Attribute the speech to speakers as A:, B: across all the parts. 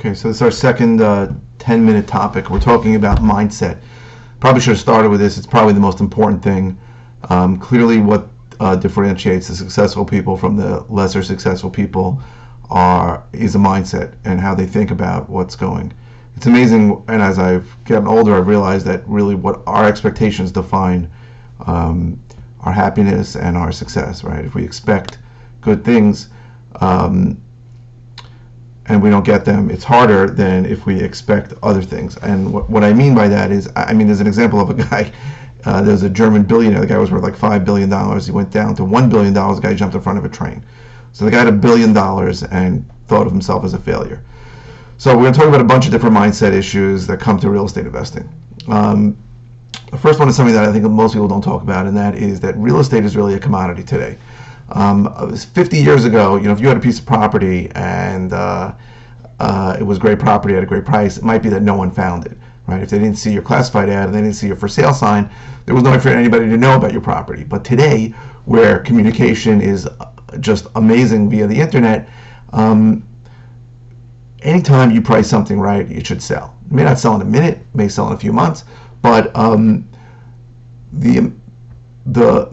A: Okay, so this is our second 10-minute topic. We're talking about mindset. Probably should have started with this. It's probably the most important thing. Clearly what differentiates the successful people from the lesser successful people is a mindset and how they think about what's going. It's amazing, and as I've gotten older, I've realized that really what our expectations define our happiness and our success, right? If we expect good things, and we don't get them, it's harder than if we expect other things. And what I mean by that is, there's an example of a guy, there's a German billionaire, the guy was worth like $5 billion, he went down to $1 billion, the guy jumped in front of a train. So the guy had $1 billion and thought of himself as a failure. So we're going to talk about a bunch of different mindset issues that come to real estate investing. The first one is something that I think most people don't talk about, and that is that real estate is really a commodity today. 50 years ago, if you had a piece of property and it was great property at a great price, it might be that no one found it, right? If they didn't see your classified ad and they didn't see your for sale sign, there was no way for anybody to know about your property. But today, where communication is just amazing via the internet, anytime you price something right, it should sell. It may not sell in a minute, it may sell in a few months, but the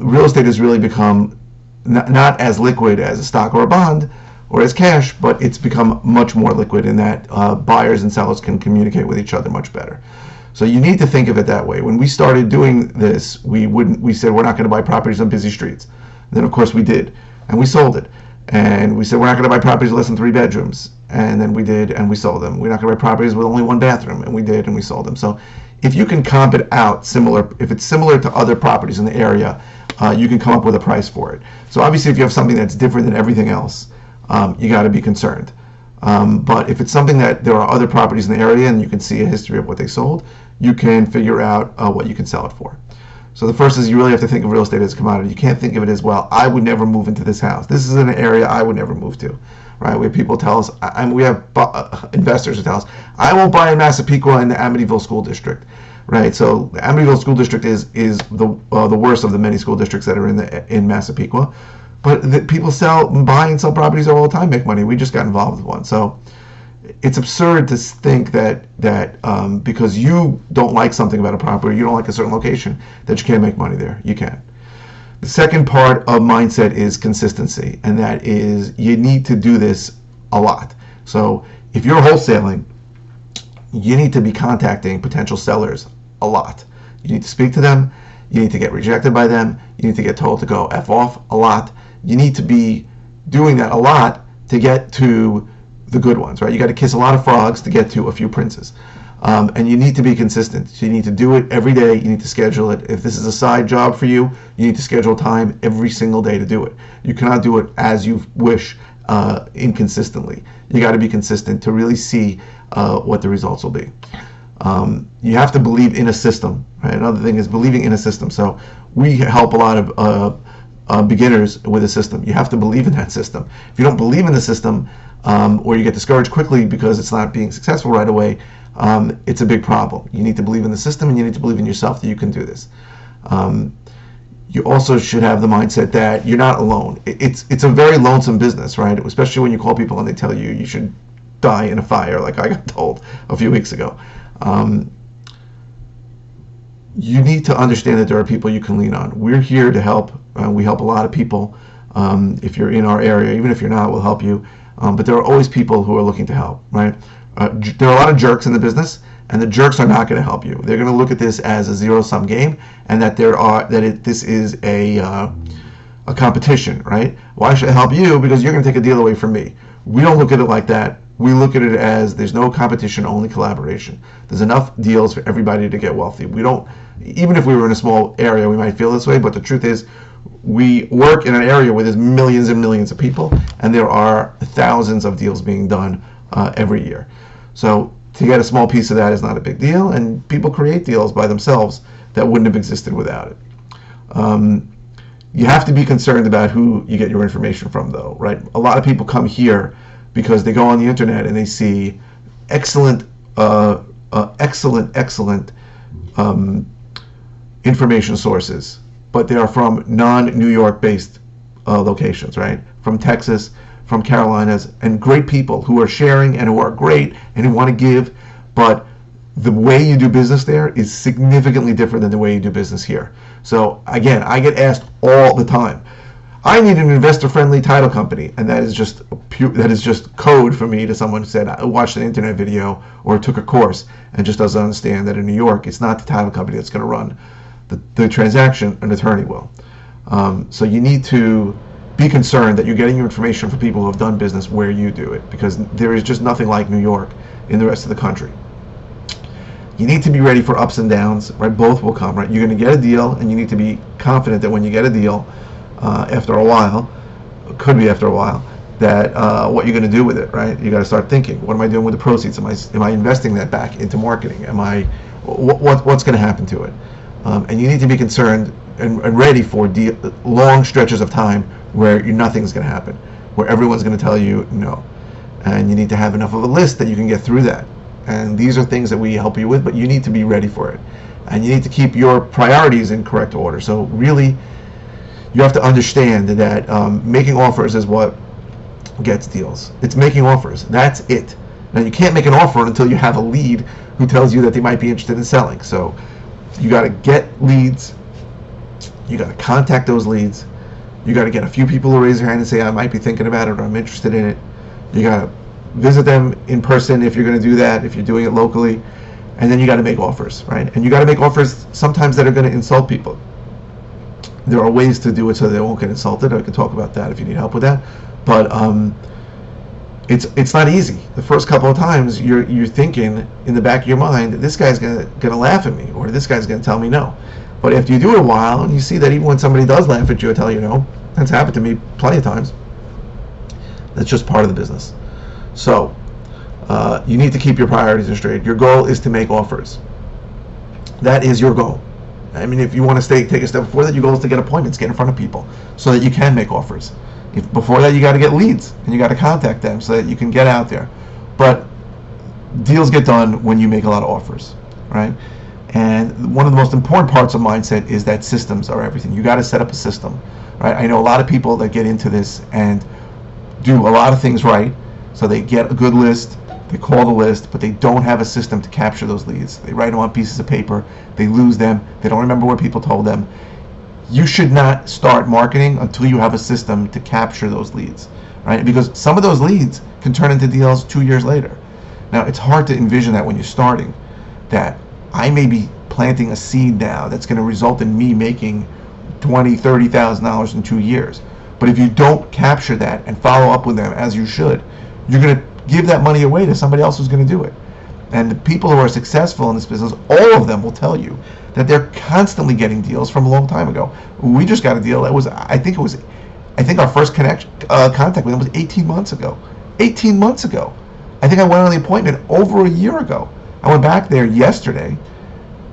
A: real estate has really become not as liquid as a stock or a bond or as cash, but it's become much more liquid in that buyers and sellers can communicate with each other much better. So you need to think of it that way. When we started doing this, we said we're not going to buy properties on busy streets. And then of course we did, and we sold it. And we said we're not going to buy properties less than 3 bedrooms, and then we did, and we sold them. We're not going to buy properties with only 1 bathroom, and we did, and we sold them. So if you can comp it out if it's similar to other properties in the area, you can come up with a price for it. So obviously if you have something that's different than everything else, you got to be concerned. But if it's something that there are other properties in the area and you can see a history of what they sold, you can figure out what you can sell it for. So the first is you really have to think of real estate as a commodity. You can't think of it as, well, I would never move into this house. This is an area I would never move to, right? We have people tell us, and we have investors who tell us, I won't buy in Massapequa in the Amityville School District, right? So the Amityville School District is the worst of the many school districts that are in Massapequa. But people buy and sell properties all the time, make money. We just got involved with one. So it's absurd to think that because you don't like something about a property, you don't like a certain location, that you can't make money there. You can. The second part of mindset is consistency, and that is you need to do this a lot. So if you're wholesaling, you need to be contacting potential sellers a lot. You need to speak to them. You need to get rejected by them. You need to get told to go F off a lot. You need to be doing that a lot to get to the good ones, right? You got to kiss a lot of frogs to get to a few princes. And you need to be consistent. So you need to do it every day. You need to schedule it. If this is a side job for you, you need to schedule time every single day to do it. You cannot do it as you wish, inconsistently. You got to be consistent to really see what the results will be. You have to believe in a system, right? Another thing is believing in a system. So we help a lot of beginners with a system. You have to believe in that system. If you don't believe in the system, or you get discouraged quickly because it's not being successful right away, it's a big problem. You need to believe in the system, and you need to believe in yourself that you can do this. You also should have the mindset that you're not alone. It's a very lonesome business, right? Especially when you call people and they tell you should die in a fire, like I got told a few weeks ago. You need to understand that there are people you can lean on. We're here to help. We help a lot of people. If you're in our area, even if you're not, we'll help you. But there are always people who are looking to help, right? There are a lot of jerks in the business, and the jerks are not going to help you. They're going to look at this as a zero-sum game, and that this is a competition, right? Why should I help you? Because you're going to take a deal away from me. We don't look at it like that. We look at it as there's no competition, only collaboration. There's enough deals for everybody to get wealthy. We don't, even if we were in a small area, we might feel this way, but the truth is, we work in an area where there's millions and millions of people, and there are thousands of deals being done every year. So to get a small piece of that is not a big deal, and people create deals by themselves that wouldn't have existed without it. You have to be concerned about who you get your information from, though, right? A lot of people come here because they go on the internet and they see excellent information sources, but they are from non-New York based locations, right? From Texas, from Carolinas, and great people who are sharing and who are great and who want to give, but the way you do business there is significantly different than the way you do business here. So again, I get asked all the time, I need an investor-friendly title company, and that is just code for me to someone who said, I watched an internet video or took a course and just doesn't understand that in New York, it's not the title company that's going to run the transaction, an attorney will. So you need to be concerned that you're getting your information from people who have done business where you do it, because there is just nothing like New York in the rest of the country. You need to be ready for ups and downs, right? Both will come, right? You're going to get a deal, and you need to be confident that when you get a deal, after a while, could be after a while, that what you're going to do with it, right? You got to start thinking, what am I doing with the proceeds? Am I investing that back into marketing? What's going to happen to it? And you need to be concerned and ready for long stretches of time where nothing's going to happen, where everyone's going to tell you no, and you need to have enough of a list that you can get through that. And these are things that we help you with, but you need to be ready for it. And you need to keep your priorities in correct order. So really, you have to understand that making offers is what gets deals. It's making offers. That's it. Now, you can't make an offer until you have a lead who tells you that they might be interested in selling. So you got to get leads. You got to contact those leads. You got to get a few people to raise their hand and say, I might be thinking about it, or I'm interested in it. You got to visit them in person if you're going to do that, if you're doing it locally, and then you got to make offers, right? And you got to make offers sometimes that are going to insult people. There are ways to do it so they won't get insulted. I can talk about that if you need help with that. But it's not easy. The first couple of times you're thinking in the back of your mind, this guy's gonna laugh at me, or this guy's gonna tell me no. But after you do it a while, and you see that even when somebody does laugh at you or tell you no, that's happened to me plenty of times. That's just part of the business. So you need to keep your priorities straight. Your goal is to make offers. That is your goal. I mean, if you want to take a step before that, your goal is to get appointments, get in front of people, so that you can make offers. Before that, you got to get leads, and you got to contact them so that you can get out there. But deals get done when you make a lot of offers, right? And one of the most important parts of mindset is that systems are everything. You got to set up a system, right? I know a lot of people that get into this and do a lot of things right. So they get a good list, they call the list, but they don't have a system to capture those leads. They write them on pieces of paper, they lose them, they don't remember what people told them. You should not start marketing until you have a system to capture those leads, right? Because some of those leads can turn into deals 2 years later. Now, it's hard to envision that when you're starting, that I may be planting a seed now that's going to result in me making $20,000, $30,000 in 2 years. But if you don't capture that and follow up with them as you should, you're going to give that money away to somebody else who's going to do it. And the people who are successful in this business, all of them will tell you that they're constantly getting deals from a long time ago. We just got a deal that was, I think our first contact with them was 18 months ago. 18 months ago. I think I went on the appointment over a year ago. I went back there yesterday,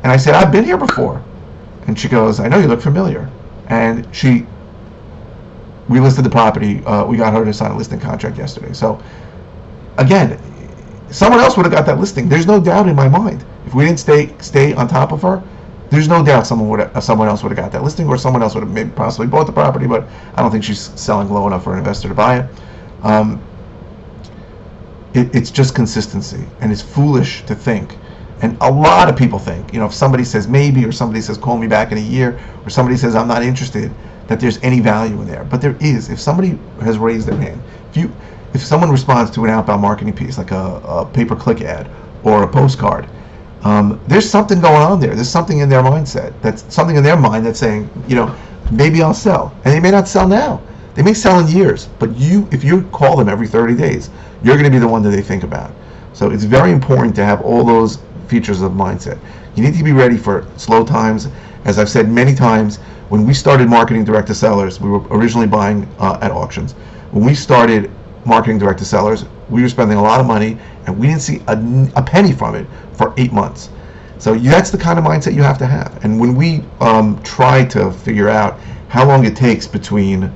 A: and I said, I've been here before. And she goes, I know you look familiar. And we listed the property. We got her to sign a listing contract yesterday. So, again, someone else would have got that listing. There's no doubt in my mind. If we didn't stay on top of her, there's no doubt someone else would have got that listing, or someone else would have maybe possibly bought the property, but I don't think she's selling low enough for an investor to buy it. It's just consistency, and it's foolish to think. And a lot of people think, if somebody says maybe, or somebody says call me back in a year, or somebody says I'm not interested, that there's any value in there. But there is. If somebody has raised their hand, if someone responds to an outbound marketing piece, like a pay-per-click ad or a postcard, there's something going on there. There's something in their mindset. That's something in their mind that's saying, maybe I'll sell. And they may not sell now. They may sell in years. But if you call them every 30 days, you're going to be the one that they think about. So it's very important to have all those features of mindset. You need to be ready for slow times. As I've said many times, when we started marketing direct to sellers, we were originally buying at auctions. When we started marketing direct to sellers, we were spending a lot of money, and we didn't see a penny from it for 8 months. So that's the kind of mindset you have to have. And when we try to figure out how long it takes between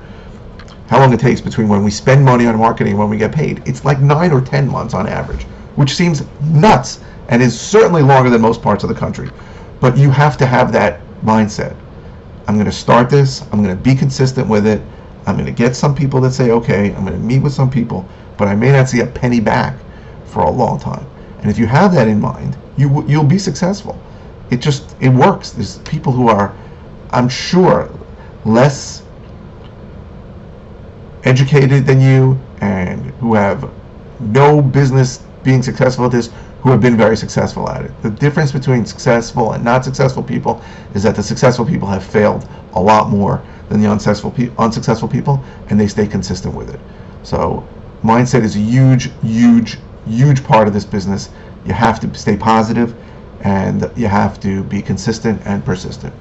A: when we spend money on marketing and when we get paid, it's like 9 or 10 months on average, which seems nuts and is certainly longer than most parts of the country. But you have to have that mindset. I'm going to start this. I'm going to be consistent with it. I'm going to get some people that say, okay, I'm going to meet with some people, but I may not see a penny back for a long time. And if you have that in mind, you'll be successful. It works. There's people who are, I'm sure, less educated than you and who have no business being successful at this, who have been very successful at it. The difference between successful and not successful people is that the successful people have failed a lot more than the unsuccessful people, and they stay consistent with it. So mindset is a huge part of this business. You have to stay positive, and you have to be consistent and persistent.